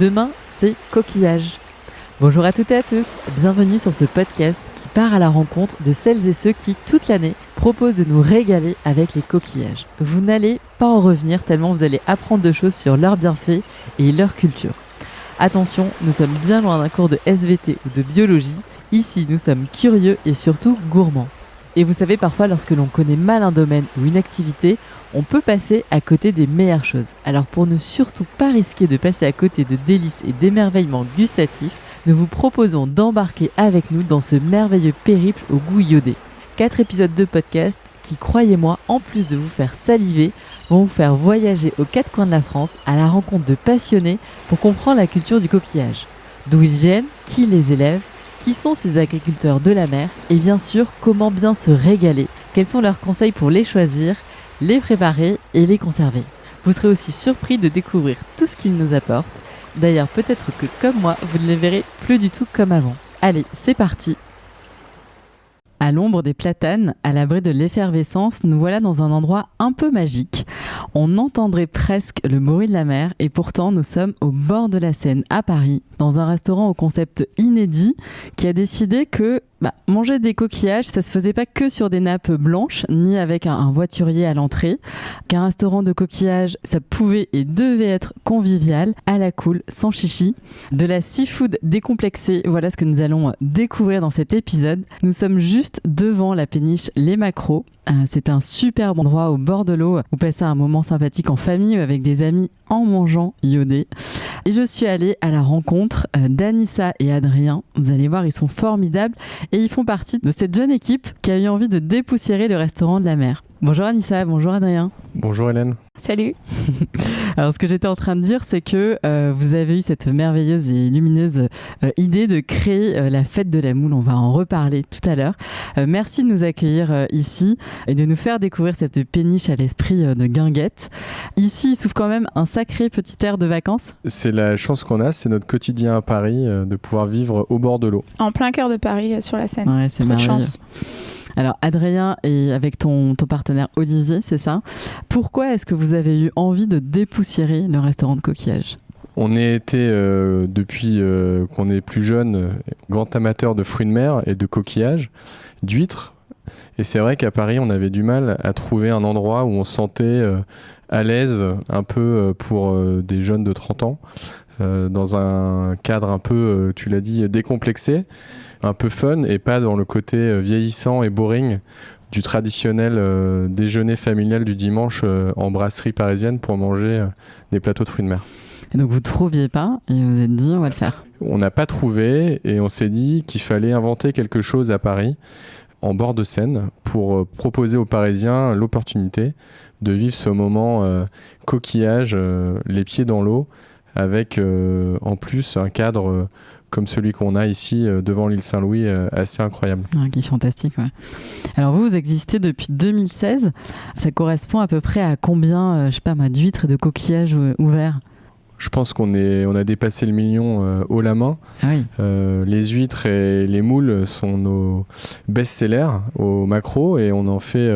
Demain, c'est coquillage. Bonjour à toutes et à tous, bienvenue sur ce podcast qui part à la rencontre de celles et ceux qui, toute l'année, proposent de nous régaler avec les coquillages. Vous n'allez pas en revenir tellement vous allez apprendre de choses sur leurs bienfaits et leur culture. Attention, nous sommes bien loin d'un cours de SVT ou de biologie. Ici, nous sommes curieux et surtout gourmands. Et vous savez, parfois, lorsque l'on connaît mal un domaine ou une activité, on peut passer à côté des meilleures choses. Alors pour ne surtout pas risquer de passer à côté de délices et d'émerveillements gustatifs, nous vous proposons d'embarquer avec nous dans ce merveilleux périple au goût iodé. 4 épisodes de podcast qui, croyez-moi, en plus de vous faire saliver, vont vous faire voyager aux 4 coins de la France à la rencontre de passionnés pour comprendre la culture du coquillage. D'où ils viennent, qui les élève, qui sont ces agriculteurs de la mer et bien sûr, comment bien se régaler, quels sont leurs conseils pour les choisir, les préparer et les conserver. Vous serez aussi surpris de découvrir tout ce qu'ils nous apportent. D'ailleurs, peut-être que comme moi, vous ne les verrez plus du tout comme avant. Allez, c'est parti! À l'ombre des platanes, à l'abri de l'effervescence, nous voilà dans un endroit un peu magique. On entendrait presque le bruit de la mer et pourtant nous sommes au bord de la Seine à Paris, dans un restaurant au concept inédit qui a décidé que manger des coquillages, ça se faisait pas que sur des nappes blanches, ni avec un voiturier à l'entrée. Qu'un restaurant de coquillages, ça pouvait et devait être convivial, à la cool, sans chichi. De la seafood décomplexée, voilà ce que nous allons découvrir dans cet épisode. Nous sommes juste devant la péniche Les Maquereaux. C'est un superbe endroit au bord de l'eau où passer un moment sympathique en famille ou avec des amis en mangeant iodé. Et je suis allée à la rencontre d'Anissa et Adrien. Vous allez voir, ils sont formidables et ils font partie de cette jeune équipe qui a eu envie de dépoussiérer le restaurant de la mer. Bonjour Anissa, bonjour Adrien. Bonjour Hélène. Salut. Alors ce que j'étais en train de dire, c'est que vous avez eu cette merveilleuse et lumineuse idée de créer la fête de la moule. On va en reparler tout à l'heure. Merci de nous accueillir ici et de nous faire découvrir cette péniche à l'esprit de guinguette. Ici, il souffle quand même un sacré petit air de vacances. C'est la chance qu'on a, c'est notre quotidien à Paris, de pouvoir vivre au bord de l'eau. En plein cœur de Paris, sur la Seine. Ouais, c'est Trop de merveilleux. chance. Alors Adrien, et avec ton partenaire Olivier, c'est ça. Pourquoi est-ce que vous avez eu envie de dépoussiérer le restaurant de coquillage ? On a été, depuis qu'on est plus jeune, grand amateur de fruits de mer et de coquillages, d'huîtres. Et c'est vrai qu'à Paris, on avait du mal à trouver un endroit où on se sentait à l'aise, un peu pour des jeunes de 30 ans, dans un cadre un peu, tu l'as dit, décomplexé, un peu fun et pas dans le côté vieillissant et boring du traditionnel déjeuner familial du dimanche en brasserie parisienne pour manger des plateaux de fruits de mer. Et donc vous ne trouviez pas et vous vous êtes dit on va le faire. On n'a pas trouvé et on s'est dit qu'il fallait inventer quelque chose à Paris en bord de Seine pour proposer aux Parisiens l'opportunité de vivre ce moment coquillage, les pieds dans l'eau, avec en plus un cadre comme celui qu'on a ici devant l'île Saint-Louis, assez incroyable. Qui est fantastique, ouais. Alors vous existez depuis 2016. Ça correspond à peu près à combien, d'huîtres et de coquillages ouverts ? Je pense qu'on a dépassé le million haut la main. Ah oui. Les huîtres et les moules sont nos best-sellers au Maquereaux et on en fait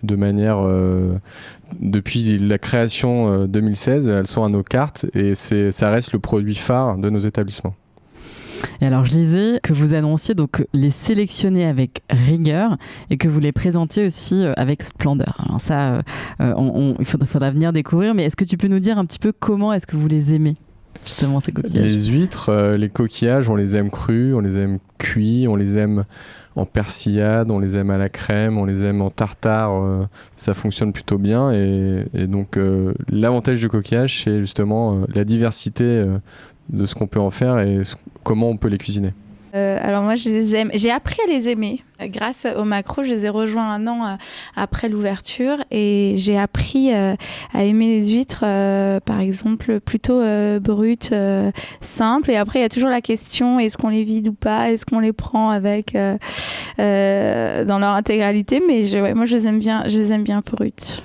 de manière... depuis la création 2016, elles sont à nos cartes et ça reste le produit phare de nos établissements. Et alors je lisais que vous annonciez donc les sélectionner avec rigueur et que vous les présentiez aussi avec splendeur. Alors ça, il faudra venir découvrir, mais est-ce que tu peux nous dire un petit peu comment est-ce que vous les aimez, justement, ces coquillages ? Les huîtres, les coquillages, on les aime crus, on les aime cuits, on les aime en persillade, on les aime à la crème, on les aime en tartare, ça fonctionne plutôt bien et donc l'avantage du coquillage, c'est justement la diversité de ce qu'on peut en faire et comment on peut les cuisiner. Alors moi, je les aime. J'ai appris à les aimer. Grâce aux Maquereaux, je les ai rejoints 1 an après l'ouverture et j'ai appris à aimer les huîtres, par exemple, plutôt brutes, simples. Et après, il y a toujours la question, est-ce qu'on les vide ou pas ? Est-ce qu'on les prend avec dans leur intégralité ? Mais moi, je les aime bien brutes.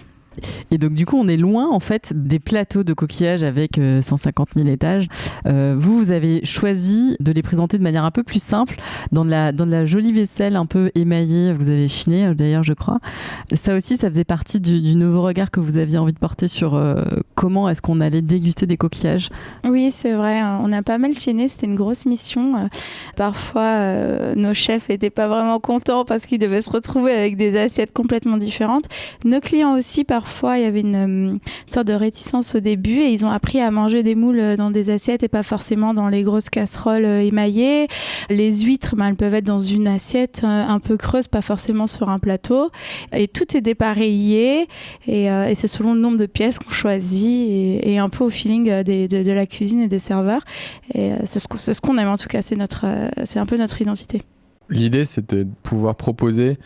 Et donc du coup, on est loin en fait des plateaux de coquillages avec 150 000 étages. Vous avez choisi de les présenter de manière un peu plus simple, dans de la jolie vaisselle un peu émaillée. Vous avez chiné d'ailleurs, je crois. Ça aussi, ça faisait partie du nouveau regard que vous aviez envie de porter sur comment est-ce qu'on allait déguster des coquillages. Oui, c'est vrai. On a pas mal chiné. C'était une grosse mission. Parfois, nos chefs n'étaient pas vraiment contents parce qu'ils devaient se retrouver avec des assiettes complètement différentes. Nos clients aussi, parfois, il y avait une sorte de réticence au début et ils ont appris à manger des moules dans des assiettes et pas forcément dans les grosses casseroles émaillées. Les huîtres, elles peuvent être dans une assiette un peu creuse, pas forcément sur un plateau. Et tout est dépareillé et c'est selon le nombre de pièces qu'on choisit et un peu au feeling de la cuisine et des serveurs. Et c'est ce qu'on aime en tout cas, c'est un peu notre identité. L'idée, c'était de pouvoir proposer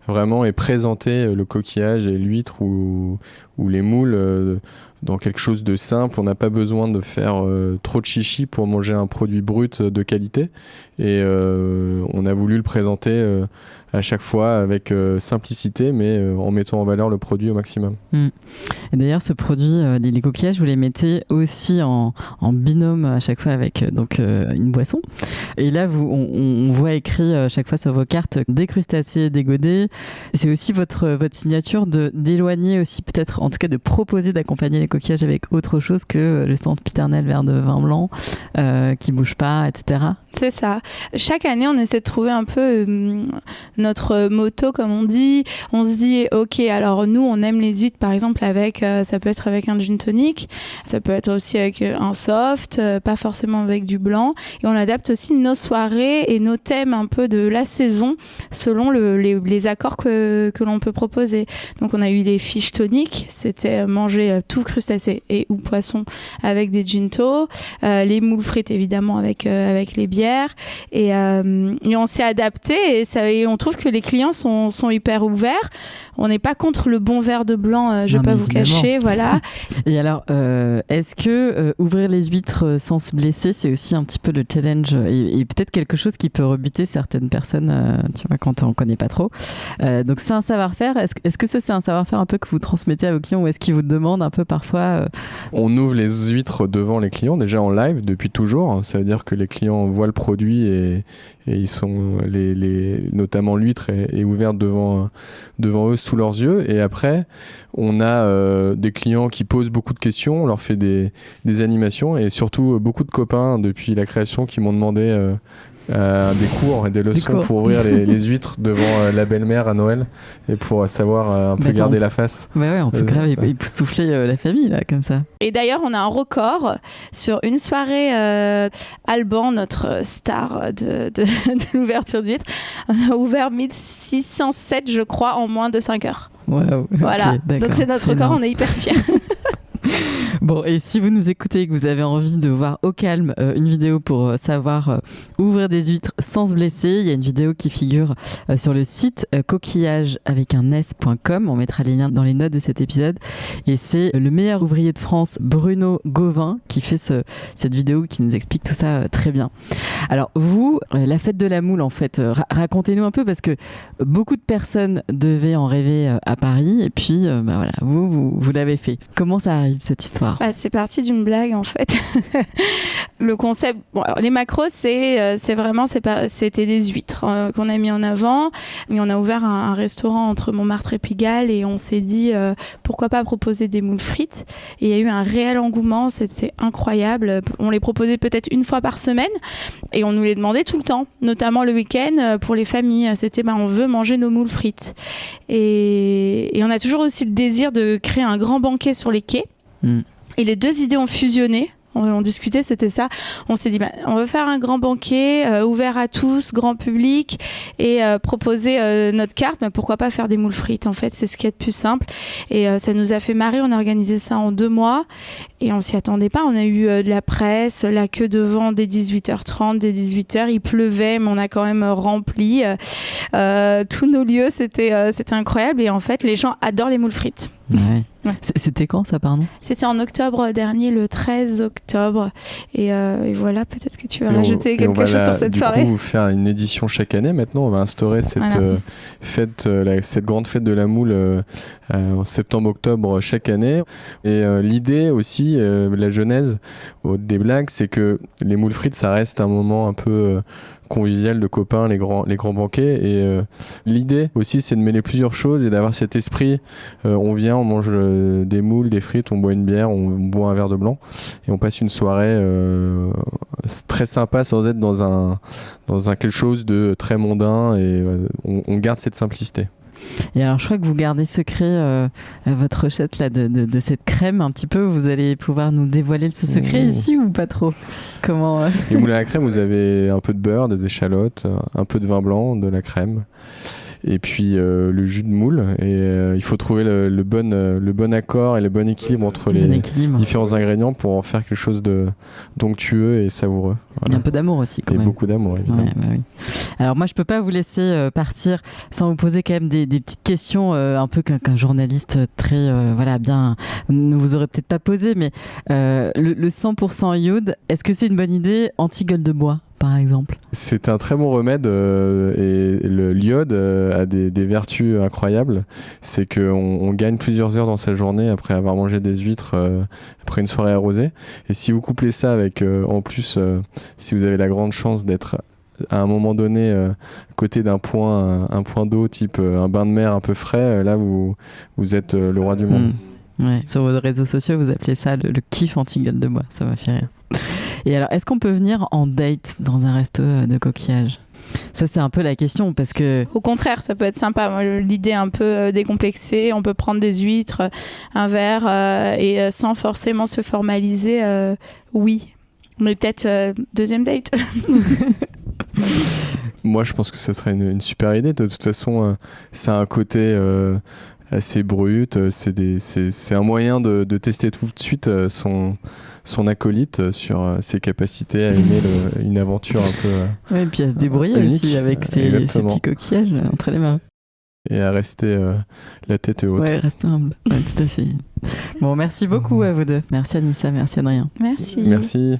vraiment et présenter le coquillage et l'huître ou les moules dans quelque chose de simple. On n'a pas besoin de faire trop de chichi pour manger un produit brut de qualité. Et on a voulu le présenter à chaque fois avec simplicité, mais en mettant en valeur le produit au maximum. Et d'ailleurs, ce produit, les coquillages, vous les mettez aussi en binôme à chaque fois avec une boisson. Et là, on voit écrit chaque fois sur vos cartes des crustacés, des godets. C'est aussi votre signature d'éloigner aussi peut-être, en tout cas de proposer d'accompagner les coquillages avec autre chose que le sempiternel verre de vin blanc qui bouge pas, etc. C'est ça. Chaque année, on essaie de trouver un peu notre motto, comme on dit. On se dit, ok, alors nous, on aime les huîtres, par exemple, ça peut être avec un gin tonic, ça peut être aussi avec un soft, pas forcément avec du blanc. Et on adapte aussi nos soirées et nos thèmes un peu de la saison selon les accords que l'on peut proposer. Donc, on a eu les fish toniques, c'était manger tout crustacé et ou poisson avec des gintos, les moules frites, évidemment, avec les bières. Et on s'est adapté et on trouve que les clients sont hyper ouverts. On n'est pas contre le bon verre de blanc, je ne vais pas vous cacher, voilà. Et alors, est-ce que ouvrir les huîtres sans se blesser, c'est aussi un petit peu le challenge et peut-être quelque chose qui peut rebuter certaines personnes, tu vois, quand on ne connaît pas trop. Donc c'est un savoir-faire. Est-ce que ça, c'est un savoir-faire un peu que vous transmettez à vos clients ou est-ce qu'ils vous demandent un peu parfois On ouvre les huîtres devant les clients, déjà en live depuis toujours. Ça veut dire que les clients voient le produit et ils sont notamment l'huître est ouverte devant eux sous leurs yeux. Et après, on a des clients qui posent beaucoup de questions, on leur fait des animations et surtout beaucoup de copains depuis la création qui m'ont demandé des cours et des leçons pour ouvrir les huîtres devant la belle-mère à Noël et pour savoir un peu garder la face. Ouais, on peut grave époustoufler la famille là comme ça. Et d'ailleurs, on a un record sur une soirée. Alban, notre star de l'ouverture d'huîtres, on a ouvert 1607, je crois, en moins de 5 heures. Wow, voilà, okay, donc c'est notre record, on est hyper fiers. Bon, et si vous nous écoutez et que vous avez envie de voir au calme une vidéo pour savoir ouvrir des huîtres sans se blesser, il y a une vidéo qui figure sur le site coquillage avec un s.com. On mettra les liens dans les notes de cet épisode. Et c'est le meilleur ouvrier de France, Bruno Gauvin, qui fait cette vidéo qui nous explique tout ça très bien. Alors vous, la fête de la moule, en fait, racontez-nous un peu parce que beaucoup de personnes devaient en rêver à Paris et puis voilà, vous l'avez fait. Comment ça arrive cette histoire? C'est parti d'une blague en fait. Le concept, alors, les macros, c'était des huîtres qu'on a mis en avant. Et on a ouvert un restaurant entre Montmartre et Pigalle et on s'est dit pourquoi pas proposer des moules frites. Et il y a eu un réel engouement, c'était incroyable. On les proposait peut-être une fois par semaine et on nous les demandait tout le temps, notamment le week-end pour les familles. C'était on veut manger nos moules frites. Et on a toujours aussi le désir de créer un grand banquet sur les quais. Et les deux idées ont fusionné. On discutait, c'était ça. On s'est dit, on veut faire un grand banquet ouvert à tous, grand public, et proposer notre carte. Mais pourquoi pas faire des moules frites? En fait, c'est ce qui est de plus simple. Et ça nous a fait marrer. On a organisé ça en 2 mois. Et on s'y attendait pas. On a eu de la presse, la queue devant dès 18h30, dès 18h. Il pleuvait, mais on a quand même rempli tous nos lieux. C'était incroyable. Et en fait, les gens adorent les moules frites. Ouais. Ouais. C'était quand ça, pardon? C'était en octobre dernier, le 13 octobre. Et voilà, peut-être que tu vas rajouter quelque chose sur cette soirée. Du coup, faire une édition chaque année. Maintenant, on va instaurer cette fête, cette grande fête de la moule en septembre-octobre chaque année. Et l'idée aussi, la genèse des blagues, c'est que les moules frites, ça reste un moment un peu convivial de copains, les grands banquets. Et l'idée aussi, c'est de mêler plusieurs choses et d'avoir cet esprit. On vient, on mange des moules, des frites, on boit une bière, on boit un verre de blanc et on passe une soirée très sympa sans être dans quelque chose de très mondain, et on garde cette simplicité. Et alors, je crois que vous gardez secret votre recette là, de cette crème un petit peu. Vous allez pouvoir nous dévoiler ce secret ici ou pas trop? Comment Les moules à la crème, vous avez un peu de beurre, des échalotes, un peu de vin blanc, de la crème, et puis le jus de moule. Et il faut trouver le bon accord et le bon équilibre entre les différents ingrédients pour en faire quelque chose de donctueux et savoureux. Voilà. Il y a un peu d'amour aussi quand même. Et beaucoup d'amour, évidemment. Ouais, bah oui. Alors moi, je peux pas vous laisser partir sans vous poser quand même des petites questions un peu qu'un journaliste très bien ne vous aurait peut-être pas posé, mais le 100% iode, est-ce que c'est une bonne idée anti-gueule de bois, par exemple? C'est un très bon remède et l'iode a des vertus incroyables. C'est qu'on gagne plusieurs heures dans sa journée après avoir mangé des huîtres après une soirée arrosée. Et si vous couplez ça avec, en plus, si vous avez la grande chance d'être à un moment donné à côté d'un point d'eau type un bain de mer un peu frais, là vous êtes le roi du monde. Ouais. Sur vos réseaux sociaux, vous appelez ça le kiff anti-gueule de bois. Ça m'a fait rire. Et alors, est-ce qu'on peut venir en date dans un resto de coquillage? Ça, c'est un peu la question parce que... Au contraire, ça peut être sympa. Moi, l'idée un peu décomplexée, on peut prendre des huîtres, un verre et sans forcément se formaliser, oui. Mais peut-être deuxième date. Moi, je pense que ce serait une super idée. De toute façon, ça a un côté assez brut. C'est un moyen de tester tout de suite son acolyte sur ses capacités à aimer une aventure un peu et puis à se débrouiller unique, aussi avec ses petits coquillages entre les mains. Et à rester la tête haute. Ouais, rester humble. Ouais, tout à fait. Bon, merci beaucoup à vous deux. Merci Anissa, merci Adrien. Merci.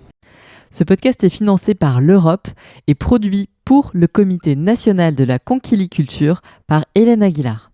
Ce podcast est financé par l'Europe et produit pour le Comité national de la conquiliculture par Hélène Aguilar.